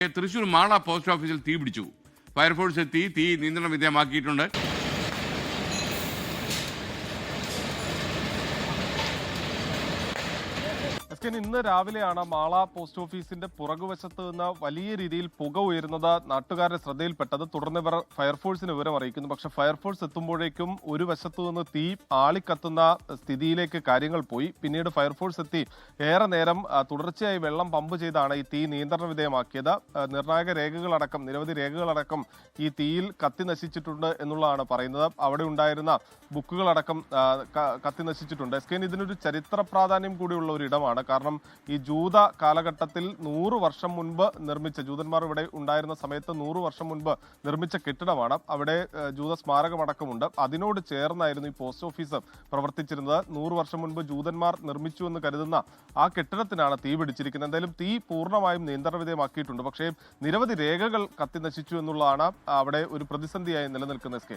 Thrissur Mala post ഓഫീസിൽ തീ പിടിച്ചു. ഫയർഫോഴ്സ് എത്തി തീ നിയന്ത്രണ വിധേയമാക്കിയിട്ടുണ്ട്. ഇന്ന് രാവിലെയാണ് മാള പോസ്റ്റ് ഓഫീസിന്റെ പുറകുവശത്ത് നിന്ന് വലിയ രീതിയിൽ പുക ഉയരുന്നത് നാട്ടുകാരുടെ ശ്രദ്ധയിൽപ്പെട്ടത്. തുടർന്ന് ഇവർ ഫയർഫോഴ്സിന് വിവരം അറിയിക്കുന്നു. പക്ഷെ ഫയർഫോഴ്സ് എത്തുമ്പോഴേക്കും ഒരു വശത്തു നിന്ന് തീ ആളിക്കത്തുന്ന സ്ഥിതിയിലേക്ക് കാര്യങ്ങൾ പോയി. പിന്നീട് ഫയർഫോഴ്സ് എത്തി ഏറെ നേരം തുടർച്ചയായി വെള്ളം പമ്പ് ചെയ്താണ് ഈ തീ നിയന്ത്രണ വിധേയമാക്കിയത്. നിർണായക രേഖകളടക്കം നിരവധി രേഖകളടക്കം ഈ തീയിൽ കത്തി നശിച്ചിട്ടുണ്ട് എന്നുള്ളതാണ് പറയുന്നത്. അവിടെ ഉണ്ടായിരുന്ന ബുക്കുകളടക്കം കത്തി നശിച്ചിട്ടുണ്ട്. ഇതിനൊരു ചരിത്ര പ്രാധാന്യം കൂടിയുള്ള ഒരു ഇടമാണ്. കാരണം ഈ ജൂത കാലഘട്ടത്തിൽ 100 വർഷം മുൻപ് നിർമ്മിച്ച, ജൂതന്മാർ ഇവിടെ ഉണ്ടായിരുന്ന സമയത്ത് 100 വർഷം മുൻപ് നിർമ്മിച്ച കെട്ടിടമാണ്. അവിടെ ജൂത സ്മാരകമടക്കമുണ്ട്. അതിനോട് ചേർന്നായിരുന്നു ഈ പോസ്റ്റ് ഓഫീസ് പ്രവർത്തിച്ചിരുന്നത്. 100 വർഷം മുൻപ് ജൂതന്മാർ നിർമ്മിച്ചു എന്ന് കരുതുന്ന ആ കെട്ടിടത്തിനാണ് തീ പിടിച്ചിരിക്കുന്നത്. എന്തായാലും തീ പൂർണ്ണമായും നിയന്ത്രണ വിധേയമാക്കിയിട്ടുണ്ട്. പക്ഷേ നിരവധി രേഖകൾ കത്തി നശിച്ചു എന്നുള്ളതാണ് അവിടെ ഒരു പ്രതിസന്ധിയായി നിലനിൽക്കുന്നത്.